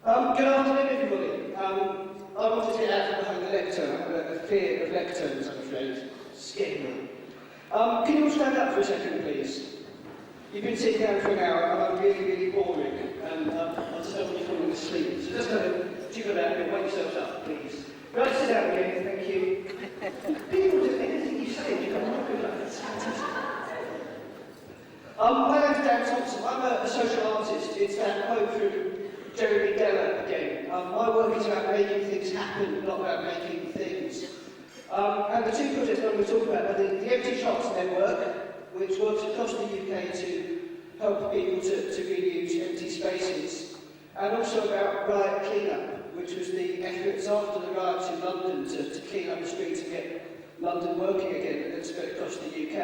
Good afternoon, everybody. I wanted to get out from behind the lectern. I have a fear of lecterns, I'm afraid. Scared me. Can you all stand up for a second, please? You've been sitting down for an hour, and I'm really, really boring, and I just don't want you falling asleep. So just kind of jiggle out a bit, wake yourselves up, please. Right, sit down again, thank you. People do anything you say, you come up with that. It's fantastic. My name's Dan Thompson. I'm a social artist. It's that quote from Jeremy Deller again. My work is about making things happen, not about making things. And the two projects I'm going to talk about are the Empty Shops Network, which works across the UK to help people to reuse empty spaces, and also about Riot Cleanup, which was the efforts after the riots in London to clean up the streets and get London working again, and then spread across the UK.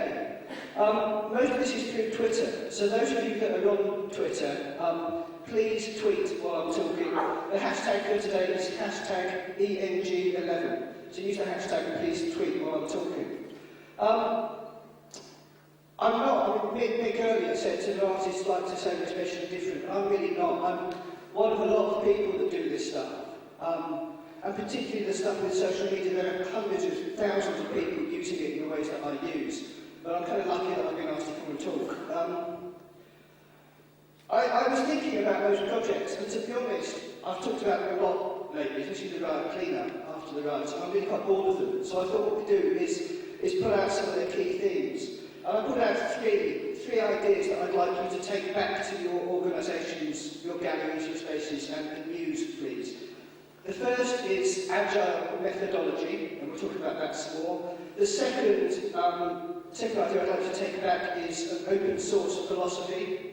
Most of this is through Twitter, so those of you that are on Twitter, please tweet while I'm talking. The hashtag for today is hashtag ENG11. So use the hashtag and please tweet while I'm talking. Mick earlier said to the artists like to say we're special and different. I'm really not. I'm one of a lot of people that do this stuff. And particularly the stuff with social media, there are hundreds of thousands of people using it in the ways that I use. But I'm kind of lucky that I've been asked to come and talk. I was thinking about those projects, and to be honest, I've talked about them a lot lately, especially the riot cleanup after the riots. I'm really quite bored of them. So I thought what we do is pull out some of their key themes. And I put out three ideas that I'd like you to take back to your organisations, your galleries, your spaces, and use, please. The first is agile methodology, and we'll talk about that some more. The second idea I'd like to take back is an open source philosophy.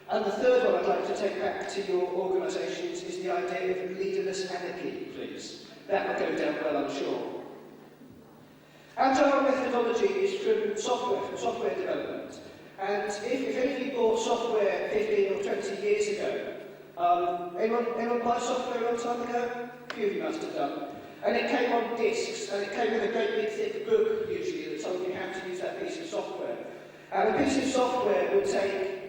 And the third one I'd like to take back to your organisations is the idea of leaderless anarchy, please. That will go down well, I'm sure. Agile methodology is from software development. And if any of you bought software 15 or 20 years ago, anyone buy software a long time ago? A few of you must have done. And it came on discs, and it came with a great big thick book, usually, that told you how to use that piece of software. And a piece of software would take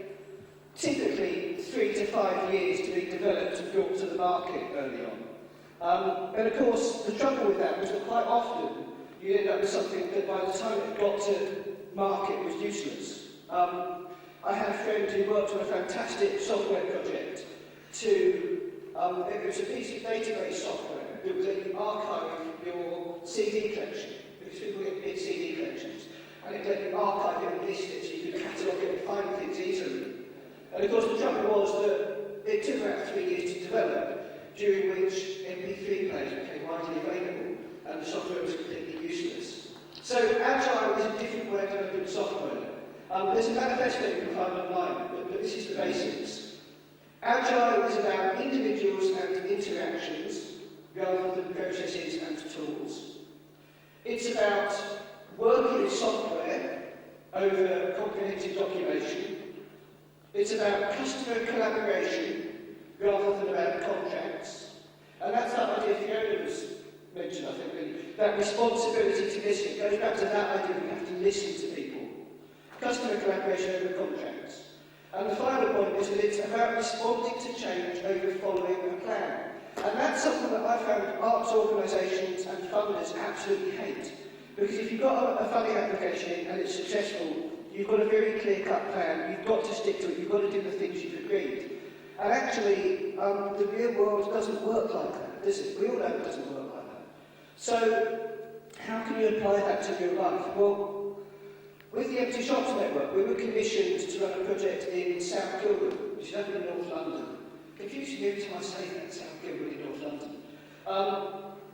typically 3 to 5 years to be developed and brought to the market early on. And of course, the trouble with that was that quite often you end up with something that by the time it got to market was useless. I had a friend who worked on a fantastic software project it was a piece of database software that would let you archive your CD collection, because people get big CD collections, and it let you archive it and list it so you could catalogue it and find things easily. And of course the trouble was that it took about 3 years to develop, during which MP3 players became widely available and the software was completely useless. So Agile is a different way of developing software. There's a manifesto you can find online, but this is the basics. Agile is about individuals and interactions rather than processes and tools. It's about working with software over comprehensive documentation. It's about customer collaboration rather than about contracts. And that's that idea Fiona was mentioned, I think, really. That responsibility to listen. It goes back to that idea we have to listen to people. Customer collaboration over contracts. And the final point is that it's about responding to change over following a plan. And that's something that I found arts organisations and funders absolutely hate. Because if you've got a funding application and it's successful, you've got a very clear-cut plan, you've got to stick to it, you've got to do the things you've agreed. And actually, the real world doesn't work like that, does it? We all know it doesn't work like that. So, how can you apply that to real life? Well, with the Empty Shops Network, we were commissioned to run a project in South Kilburn, which is up in North London. Confusing every time I say that, South Kilburn in North London.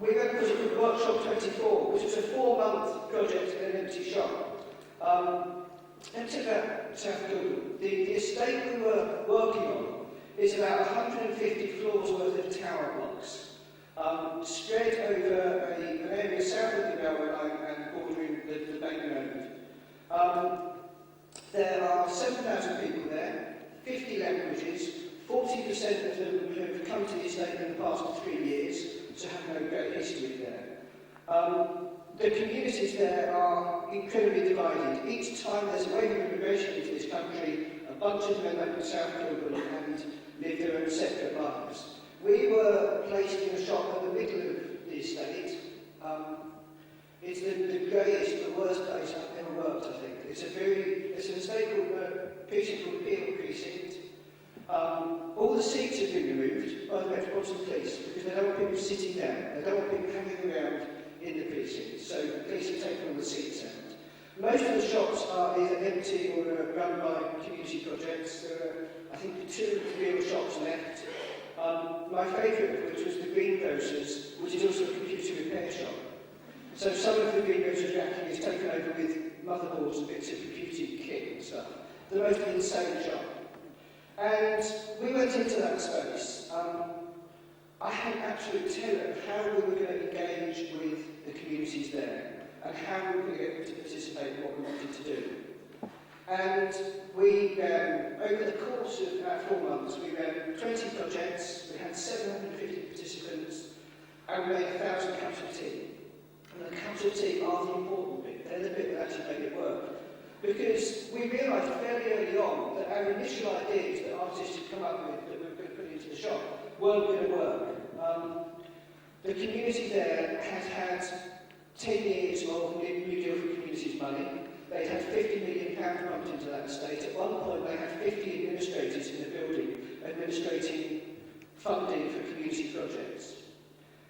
We ran a project called Workshop 24, which was a 4-month project in an empty shop. Let's talk about South Kilburn. The estate we were working on is about 150 floors worth of tower blocks, spread over an area south of the railway line and bordering the main road. There are 7,000 people there, 50 languages, 40% of them have come to the estate in the past 3 years, so have no great history there. The communities there are incredibly divided. Each time there's a wave of immigration into this country, a bunch of them end up in South Kilburn and live their own separate lives. We were placed in a shop in the middle of the estate. It's the greyest, the worst place I've ever worked, I think. It's an estate called precinct called Peel Precinct. All the seats have been removed by the Metropolitan Police because they don't want people sitting down. They don't want people hanging around in the precinct. So the police have taken all the seats out. Most of the shops are either empty or run by community projects. There are, I think, 2 real shops left. My favourite of which was the Greengrocers, which is also a computer repair shop. So some of the Greengrocers racking is taken over with motherboards and bits of computing kit and stuff. The most insane shop. And we went into that space. I had absolute terror of how we were going to engage with the communities there and how we were going to get them to participate in what we wanted to do. And we, over the course of about 4 months, we ran 20 projects, we had 750 participants, and we made 1,000 cups of tea. And the cups of tea are the important bit. They're the bit that actually made it work. Because we realised fairly early on that our initial ideas that artists had come up with that we were going to put into the shop weren't going to work. The community there has had 10 years of New Deal for Communities money. They had £50 million pumped into that estate. At one point they had 50 administrators in the building administrating funding for community projects.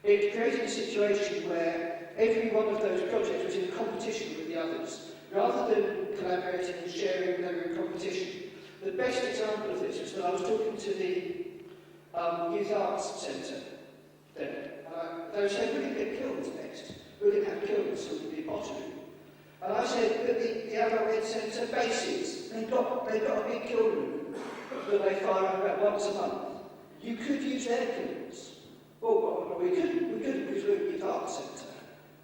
It created a situation where every one of those projects was in competition with the others. Rather than collaborating and sharing, they were in competition. The best example of this was that I was talking to the Youth Arts Centre there. They were saying, we're going to get kilns next. We're going to have kilns, so we'll be pottery. And I said, but the Adult Ed Centre bases, they've got a big kiln room that they fire up about once a month. You could use their kilns. Well, we couldn't because we're a Youth Arts Centre.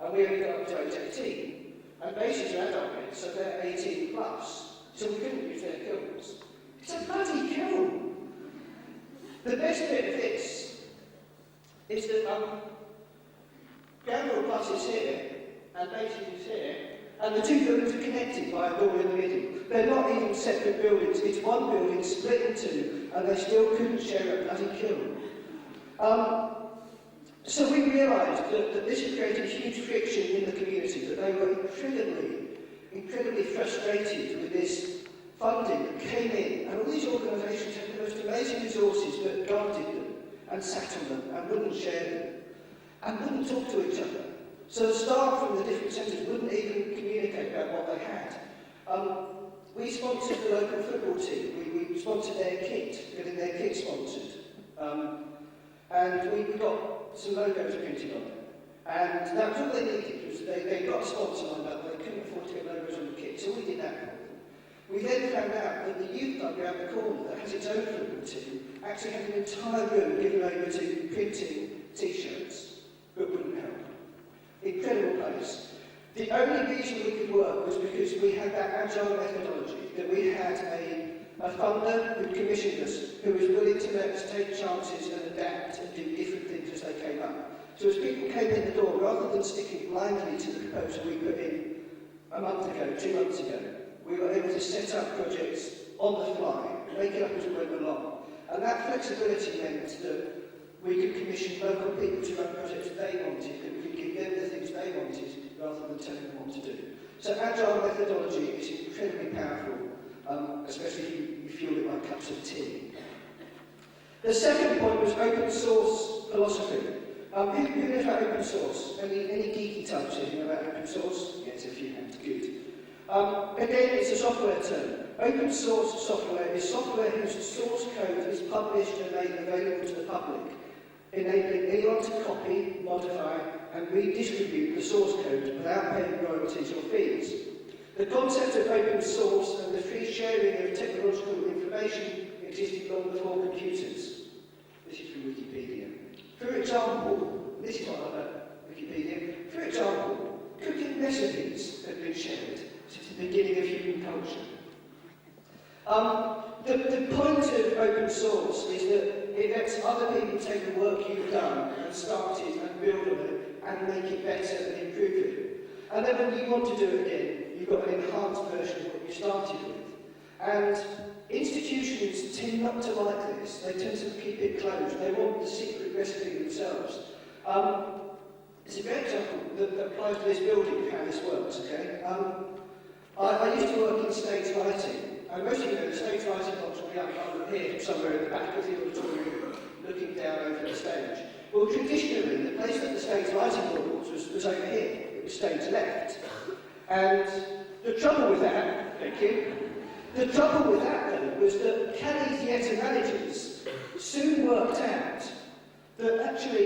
And we only got up to age 18. And bases are adult ed, so they're 18 plus. So we couldn't use their kilns. It's a bloody kiln. The best bit of this is that Gamble Plus is here, and Bases is here, and the 2 buildings are connected by a door in the middle. They're not even separate buildings. It's one building split in 2, and they still couldn't share a bloody kiln. So we realised that this had created huge friction in the community, that they were incredibly frustrated with this funding that came in, and all these organisations had the most amazing resources but guarded them and sat on them and wouldn't share them and wouldn't talk to each other. So the staff from the different centres wouldn't even communicate about what they had. We sponsored the local football team. We sponsored their kit, getting their kit sponsored. And we got some logos printed on it. And that was all they needed. Was they got a sponsor lined up, but they couldn't afford to get logos on the kit, so we did that for them. We then found out that the youth club around the corner that has its own football team actually had an entire room given over to printing T-shirts, but wouldn't help. Incredible place. The only reason we could work was because we had that agile methodology, that we had a funder who commissioned us, who was willing to let us take chances and adapt and do different things as they came up. So as people came in the door, rather than sticking blindly to the proposal we put in a month ago, 2 months ago, we were able to set up projects on the fly, make it up as we went along. And that flexibility meant that we could commission local people to run projects they wanted, that we could give them the things they wanted, rather than telling them what to do. So agile methodology is incredibly powerful, especially if you fuel it like cups of tea. The second point was open source philosophy. Who knows about open source? Any geeky types here know about open source? Yes, a few hands, good. Again, it's a software term. Open source software is software whose source code is published and made available to the public, enabling anyone to copy, modify, and redistribute the source code without paying royalties or fees. The concept of open source and the free sharing of technological information existed long before computers. This is from Wikipedia. For example, this is what I love about Wikipedia. For example, cooking recipes have been shared since the beginning of human culture. The point of open source is that it lets other people take the work you've done and started and build on it and make it better and improve it. And then when you want to do it again, you've got an enhanced version of what you started with. And institutions tend not to like this. They tend to keep it closed. They want the secret recipe themselves. It's a great example that applies to this building, how this works, okay? I used to work in stage lighting, and most of you know the stage lighting box will be up here, somewhere in the back of the auditorium, looking down over the stage. Well, traditionally, the place that the stage lighting board was over here. It was stage left. And the trouble with that, thank you, the trouble with that, though, was that Kelly's theatre managers soon worked out that actually,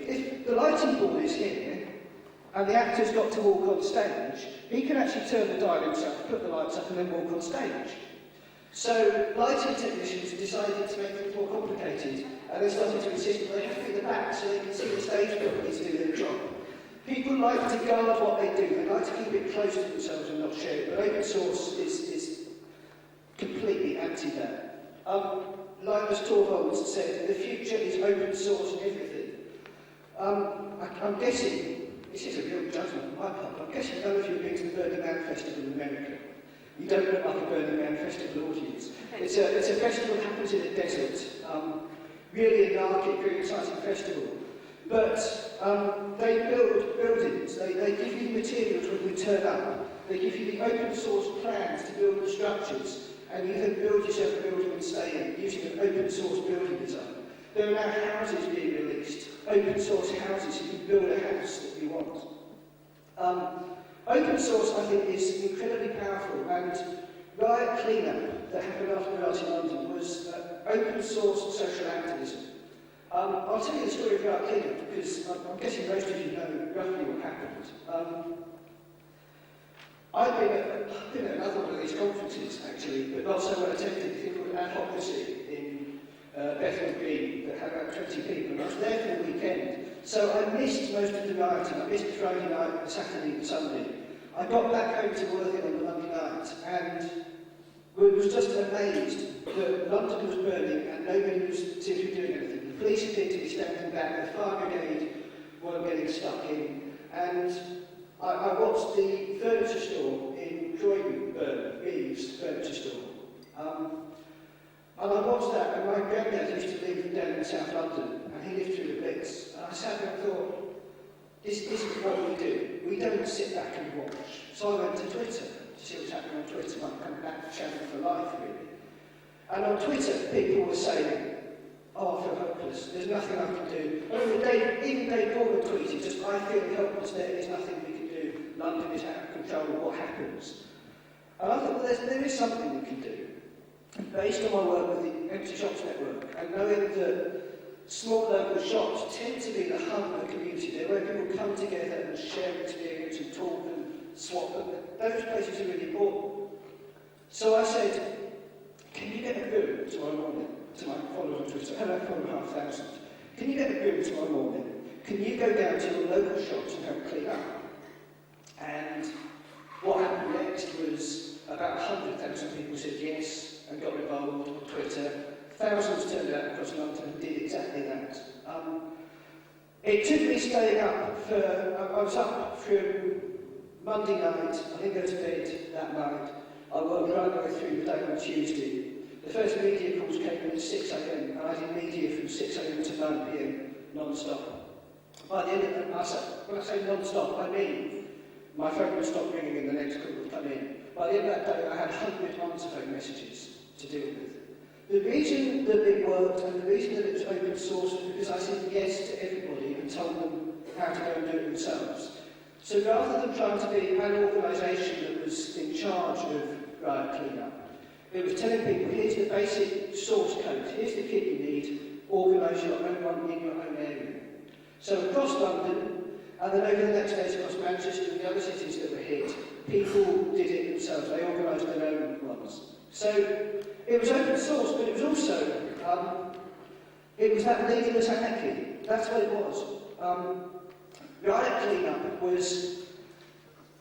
if the lighting board is here, and the actor's got to walk on stage, he can actually turn the dial himself, put the lights up, and then walk on stage. So lighting technicians decided to make things more complicated, and they started to insist that they have to be in the back so they can see the stage companies do their job. People like to guard what they do. They like to keep it close to themselves and not share it. But open source is completely anti that. Linus Torvalds said, the future is open source and everything. I'm guessing, this is a real judgment on my part, I'm guessing none of you have been to the Burning Man Festival in America. You don't look like a Burning Man Festival audience. It's a festival that happens in a desert. Really anarchic, very exciting festival. But they build buildings, they give you the materials when you turn up, they give you the open source plans to build the structures, and you then build yourself a building and stay in using an open source building design. There are now houses being released, open source houses, you can build a house that you want. Open source, I think, is incredibly powerful, and riot cleanup that happened after the riots in London was open source social activism. I'll tell you the story of riot cleanup because I'm guessing most of you know roughly what happened. I've been at another one of these conferences, actually, but not so well attended, a thing called Advocacy in Bethnal Green that had about 20 people, and I was there for the weekend. So I missed most of the rioting. I missed the Friday night, the Saturday and Sunday. I got back home to Worthing on the Monday night, and was just amazed that London was burning and nobody seemed to be doing anything. The police appeared to be standing back, the fire brigade were getting stuck in, and I watched the furniture store in Croydon burn, Reeves furniture store. And I watched that, and my granddad used to live down in South London, and he lived through the Blitz. And I sat there and thought, this is what we do. We don't sit back and watch. So I went to Twitter to see what's happening on Twitter. I'm coming back to shouting for life, really. And on Twitter, people were saying, oh, I feel hopeless. There's nothing I can do. I mean, even Dave Gorman tweeted, just, I feel helpless, there's nothing we can do. London is out of control, what happens? And I thought, well, there is something we can do. Based on my work with the Empty Shops Network, and knowing that small local shops tend to be the hub of the community, they're where people come together and share experience and talk and swap, and those places are really important. So I said, can you get a room tomorrow morning? To my followers on Twitter, hello, 4,500. Can you get a room tomorrow morning? Can you go down to your local shops and help clean up? And what happened next was about 100,000 people said yes and got involved on Twitter. Thousands turned out across London and did exactly that. It took me staying up for, I was up from Monday night, I didn't go to bed that night. I worked right the way through the day on Tuesday. The first media calls came in at 6 a.m, and I did media from 6 a.m. to 9 p.m, non-stop. By the end of it, when I say non-stop, I mean my phone would stop ringing and the next call would come in. By the end of that day, I had 100 answer phone messages to deal with. The reason that it worked and the reason that it was open source was because I said yes to everybody and told them how to go and do it themselves. So rather than trying to be an organisation that was in charge of riot cleanup, it was telling people, here's the basic source code, here's the kit you need, organise your own one in your own area. So across London, and then over the next days across Manchester and the other cities that were hit, people did it themselves, they organised their own ones. So it was open source, but it was also, it was that leaderless anarchy, that's what it was. Riot cleanup was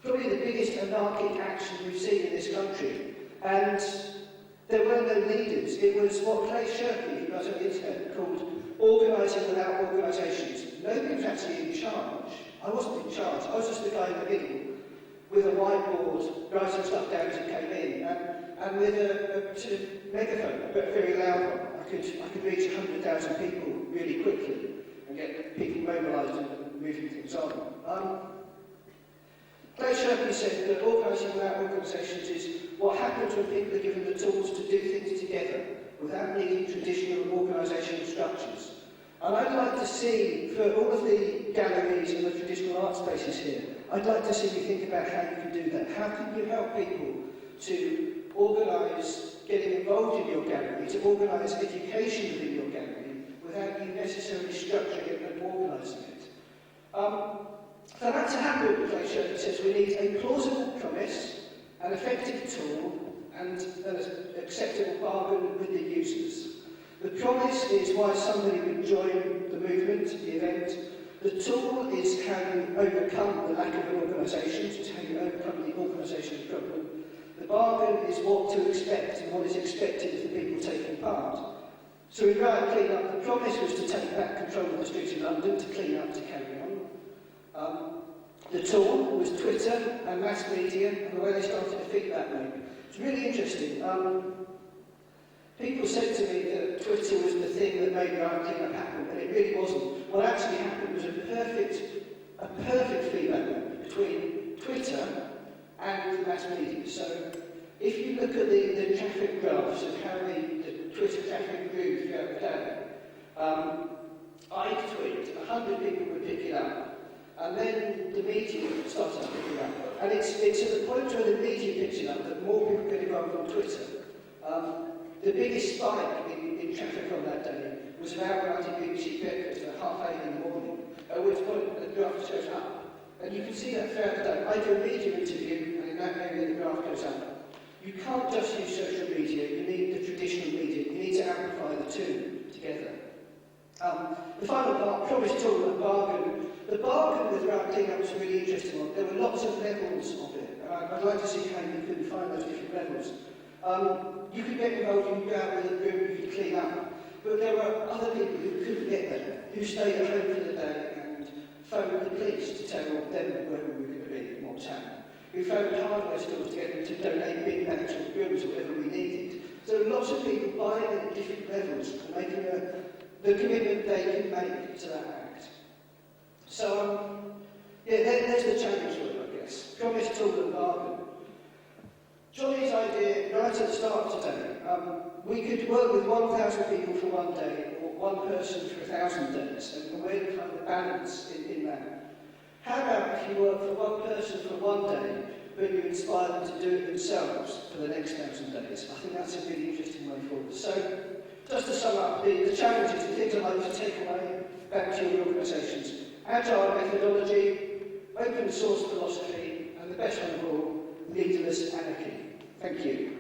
probably the biggest anarchic action we've seen in this country. And there were no leaders. It was what Clay Shirky, who was on the internet, called organising without organisations. Nobody was actually in charge. I wasn't in charge. I was just the guy in the middle with a whiteboard, writing stuff down as it came in, and with a sort of megaphone, but a very loud one. I could reach 100,000 people really quickly and organised and moving things on. Clay Shirky said that organising without organisations is what happens when people are given the tools to do things together without needing traditional organisational structures. And I'd like to see, for all of the galleries and the traditional art spaces here, I'd like to see you think about how you can do that. How can you help people to organise getting involved in your gallery, to organise education within your gallery, without you necessarily structuring it and organising it? For that to happen, Clay Shirky says, we need a plausible promise, an effective tool, and an acceptable bargain with the users. The promise is why somebody would join the movement, the event. The tool is how you overcome the lack of an organisation, it's how you overcome the organisational problem. The bargain is what to expect and what is expected of the people taking part. So in Riot Clean Up, the promise was to take back control of the streets of London, to clean up, to carry on. The tool was Twitter and mass media and the way they started to think that way. It's really interesting. People said to me that Twitter was the thing that made Riot Clean Up happen, and it really wasn't. What actually happened was a perfect feedback loop between Twitter and mass media. So if you look at the traffic graphs of how the Twitter traffic grew throughout the day, I'd tweet, 100 people would pick it up, and then the media started to pick it up. And it's at the point where the media picks it up that more people get involved on Twitter. The biggest spike in traffic on that day was an hour out of BBC Breakfast at 8:30 in the morning, at which point the graph goes up. And you can see that throughout the day. I do a media interview, and in that area the graph goes up. You can't just use social media, you need the traditional media, you need to amplify the two together. The final part, promise, tool and bargain. The bargain with Riot Clean Up was a really interesting one. There were lots of levels of it, and I'd like to see how you can find those different levels. You could get involved, you could go out with a group, you could clean up, but there were other people who couldn't get there, who stayed at home for the day and phoned the police to tell them where we were going to be and what was happening. We found hardware stores to get them to donate bin bags or brooms or whatever we needed. So lots of people buying at different levels and making the commitment they can make to that act. So, yeah, there's the challenge for it, I guess. Promise, tool and bargain. Johnny's idea, right at the start of today, we could work with 1,000 people for one day, or one person for 1,000 days, and we're kind of balance in that. How about if you work for one person for one day, but you inspire them to do it themselves for the next 1,000 days? I think that's a really interesting way forward. So, just to sum up, the challenges, the things I'd like to take away back to your organisations: agile methodology, open source philosophy, and the best one of all, leaderless anarchy. Thank you.